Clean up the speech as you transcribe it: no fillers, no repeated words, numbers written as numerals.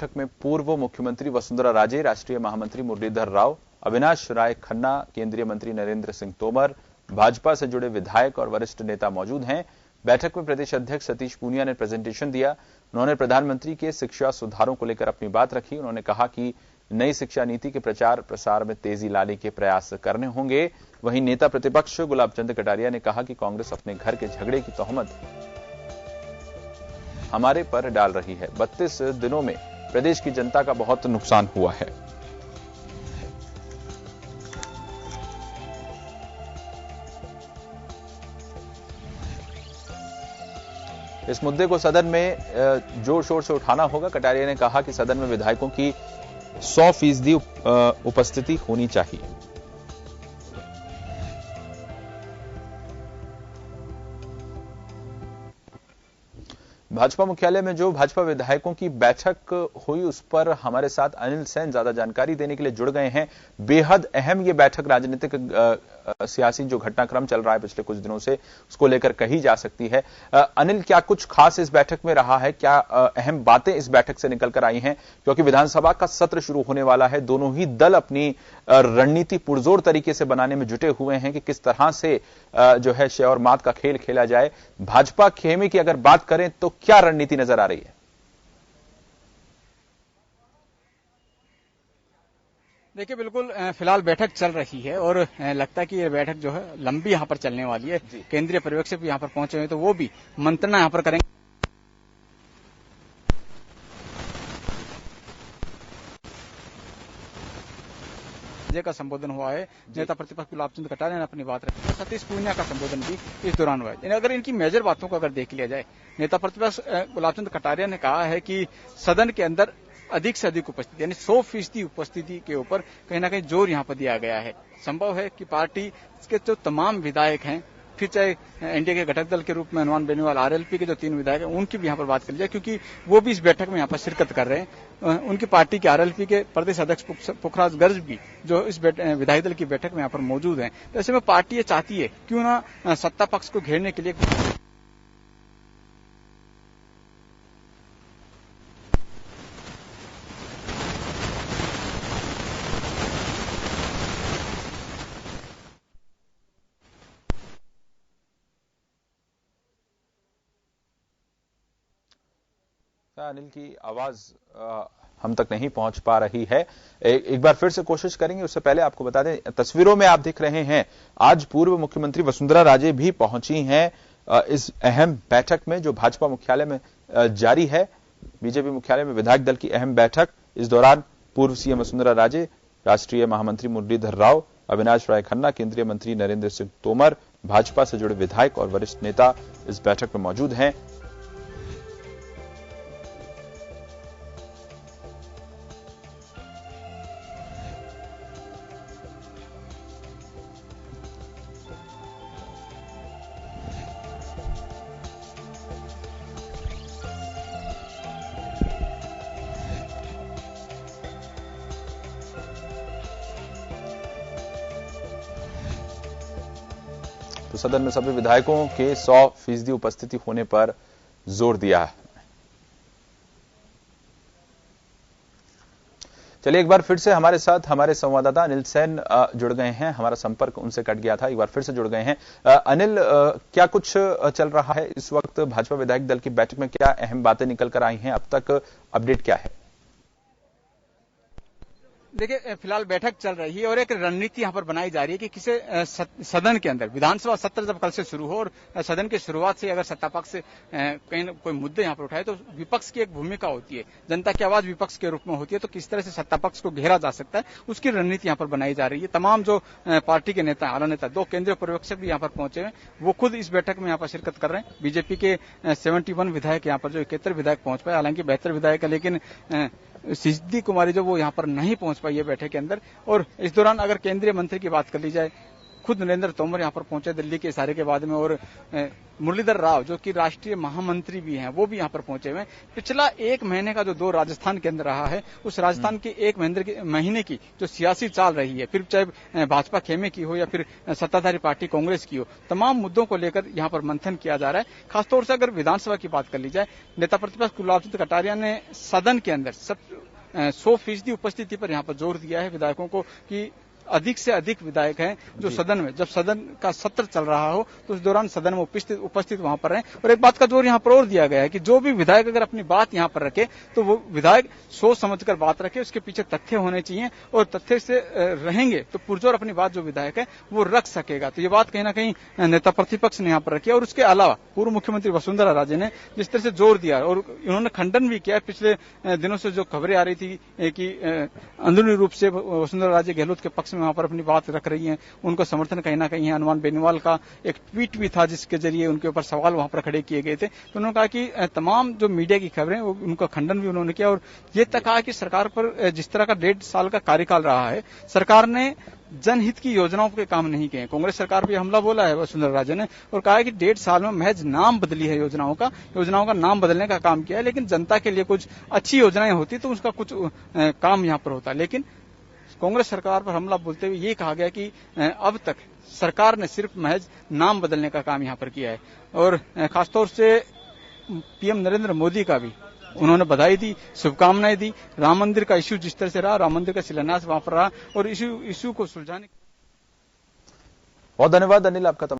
बैठक में पूर्व मुख्यमंत्री वसुंधरा राजे, राष्ट्रीय महामंत्री मुरलीधर राव, अविनाश राय खन्ना, केंद्रीय मंत्री नरेंद्र सिंह तोमर, भाजपा से जुड़े विधायक और वरिष्ठ नेता मौजूद हैं। बैठक में प्रदेश अध्यक्ष सतीश पूनिया ने प्रेजेंटेशन दिया। उन्होंने प्रधानमंत्री के शिक्षा सुधारों को लेकर अपनी बात रखी। उन्होंने कहा कि नई शिक्षा नीति के प्रचार प्रसार में तेजी लाने के प्रयास करने होंगे। वहीं नेता प्रतिपक्ष गुलाब चंद कटारिया ने कहा कि कांग्रेस अपने घर के झगड़े की तोहमत हमारे पर डाल रही है। 32 दिनों में प्रदेश की जनता का बहुत नुकसान हुआ है। इस मुद्दे को सदन में जोर शोर से उठाना होगा। कटारिया ने कहा कि सदन में विधायकों की 100% उपस्थिति होनी चाहिए। भाजपा मुख्यालय में जो भाजपा विधायकों की बैठक हुई उस पर हमारे साथ अनिल सेन ज्यादा जानकारी देने के लिए जुड़ गए हैं। बेहद अहम ये बैठक राजनीतिक सियासी जो घटनाक्रम चल रहा है पिछले कुछ दिनों से उसको लेकर कही जा सकती है। अनिल, क्या कुछ खास इस बैठक में रहा है? क्या अहम बातें इस बैठक से निकलकर आई हैं? क्योंकि विधानसभा का सत्र शुरू होने वाला है, दोनों ही दल अपनी रणनीति पुरजोर तरीके से बनाने में जुटे हुए हैं कि किस तरह से जो है शय और मात का खेल खेला जाए। भाजपा खेमे की अगर बात करें तो क्या रणनीति नजर आ रही है? देखिए, बिल्कुल फिलहाल बैठक चल रही है और लगता है कि ये बैठक जो है लंबी यहाँ पर चलने वाली है। केंद्रीय पर्यवेक्षक भी यहाँ पर पहुंचे हुए हैं तो वो भी मंत्रणा यहाँ पर करेंगे। का संबोधन हुआ है। नेता प्रतिपक्ष गुलाब चंद कटारिया ने अपनी बात रखी। सतीश पूनिया का संबोधन भी इस दौरान हुआ है। अगर इनकी मेजर बातों को अगर देख लिया जाए, नेता प्रतिपक्ष गुलाब चंद कटारिया ने कहा है कि सदन के अंदर अधिक से अधिक उपस्थिति यानी 100% उपस्थिति के ऊपर कहीं ना कहीं जोर यहाँ पर दिया गया है। संभव है कि पार्टी के जो तमाम विधायक हैं, फिर चाहे एनडीए के घटक दल के रूप में हनुमान बेनीवाल आरएलपी के जो 3 विधायक हैं, उनकी भी यहाँ पर बात कर ली जाए, क्योंकि वो भी इस बैठक में यहाँ पर शिरकत कर रहे हैं। उनकी पार्टी के आरएलपी के प्रदेश अध्यक्ष पुखराज गर्ग भी जो इस विधायक दल की बैठक में यहाँ पर मौजूद हैं। तो ऐसे में पार्टी ये चाहती है क्यों ना सत्ता पक्ष को घेरने के लिए अनिल की आवाज हम तक नहीं पहुंच पा रही है। एक बार फिर से कोशिश करेंगे। उससे पहले आपको बता दें, तस्वीरों में आप दिख रहे हैं आज पूर्व मुख्यमंत्री वसुंधरा राजे भी पहुंची हैं इस अहम बैठक में जो भाजपा मुख्यालय में जारी है। बीजेपी मुख्यालय में विधायक दल की अहम बैठक। इस दौरान पूर्व सीएम वसुंधरा राजे, राष्ट्रीय महामंत्री मुरलीधर राव, अविनाश राय खन्ना, केंद्रीय मंत्री नरेंद्र सिंह तोमर, भाजपा से जुड़े विधायक और वरिष्ठ नेता इस बैठक में मौजूद हैं। तो सदन में सभी विधायकों के 100% उपस्थिति होने पर जोर दिया है। चलिए एक बार फिर से हमारे साथ हमारे संवाददाता अनिल सेन जुड़ गए हैं। हमारा संपर्क उनसे कट गया था, एक बार फिर से जुड़ गए हैं। अनिल, क्या कुछ चल रहा है इस वक्त भाजपा विधायक दल की बैठक में? क्या अहम बातें निकल कर आई हैं? अब तक अपडेट क्या है? देखिए, फिलहाल बैठक चल रही है और एक रणनीति यहाँ पर बनाई जा रही है कि किसे सदन के अंदर विधानसभा सत्र जब कल से शुरू हो और सदन की शुरुआत से अगर सत्ता पक्ष कहीं कोई मुद्दे यहाँ पर उठाए तो विपक्ष की एक भूमिका होती है, जनता की आवाज विपक्ष के रूप में होती है। तो किस तरह से सत्ता पक्ष को घेरा जा सकता है उसकी रणनीति यहाँ पर बनाई जा रही है। तमाम जो पार्टी के नेता, आला नेता, 2 केंद्रीय पर्यवेक्षक भी यहाँ पर पहुंचे हैं, वो खुद इस बैठक में यहाँ पर शिरकत कर रहे हैं। बीजेपी के 71 विधायक यहाँ पर जो 71 विधायक पहुंच पाए, हालांकि 72 विधायक है, लेकिन सिद्धि कुमारी जो वो यहाँ पर नहीं पहुंच पाई है बैठक के अंदर। और इस दौरान अगर केंद्रीय मंत्री की बात कर ली जाए खुद नरेंद्र तोमर यहाँ पर पहुंचे दिल्ली के इशारे के बाद में, और मुरलीधर राव जो कि राष्ट्रीय महामंत्री भी हैं वो भी यहाँ पर पहुंचे हुए हैं। पिछला 1 महीने का जो दौर राजस्थान के अंदर रहा है, उस राजस्थान के 1 महीने की जो सियासी चाल रही है, फिर चाहे भाजपा खेमे की हो या फिर सत्ताधारी पार्टी कांग्रेस की हो, तमाम मुद्दों को लेकर यहाँ पर मंथन किया जा रहा है। खासतौर से अगर विधानसभा की बात कर ली जाए, नेता प्रतिपक्ष गुलाब चंद कटारिया ने सदन के अंदर 100% उपस्थिति पर यहाँ पर जोर दिया है विधायकों को कि अधिक से अधिक विधायक हैं जो सदन में, जब सदन का सत्र चल रहा हो तो उस दौरान सदन में उपस्थित वहां पर रहें। और एक बात का जोर यहाँ पर और दिया गया है कि जो भी विधायक अगर अपनी बात यहाँ पर रखे तो वो विधायक सोच समझकर बात रखे, उसके पीछे तथ्य होने चाहिए और तथ्य से रहेंगे तो पुरजोर अपनी बात जो विधायक है वो रख सकेगा। तो ये बात कहीं ना कहीं नेता प्रतिपक्ष ने यहाँ पर रखी है। और उसके अलावा पूर्व मुख्यमंत्री वसुंधरा राजे ने जिस तरह से जोर दिया और इन्होंने खंडन भी किया, पिछले दिनों से जो खबरें आ रही थी कि अंदरूनी रूप से वसुंधरा राजे गहलोत के पक्ष में वहां पर अपनी बात रख रही हैं, उनको समर्थन कहीं ना कहीं है। हनुमान बेनीवाल का एक ट्वीट भी था जिसके जरिए उनके ऊपर सवाल वहां पर खड़े किए गए थे। तो उन्होंने कहा कि तमाम जो मीडिया की खबरें उनका खंडन भी उन्होंने किया और ये तक कहा कि सरकार पर जिस तरह का 1.5 साल का कार्यकाल रहा है, सरकार ने जनहित की योजनाओं के काम नहीं किए। कांग्रेस सरकार पर हमला बोला है वसुंधरा राजे ने और कहा है कि 1.5 साल में महज नाम बदली है योजनाओं का नाम बदलने का काम किया है, लेकिन जनता के लिए कुछ अच्छी योजनाएं होती तो उसका कुछ काम यहां पर होता। लेकिन कांग्रेस सरकार पर हमला बोलते हुए ये कहा गया कि अब तक सरकार ने सिर्फ महज नाम बदलने का काम यहां पर किया है। और खासतौर से पीएम नरेंद्र मोदी का भी उन्होंने बधाई दी, शुभकामनाएं दी। राम मंदिर का इश्यू जिस तरह से रहा, राम मंदिर का शिलान्यास वहां पर रहा और इश्यू को सुलझाने। बहुत धन्यवाद अनिल आपका।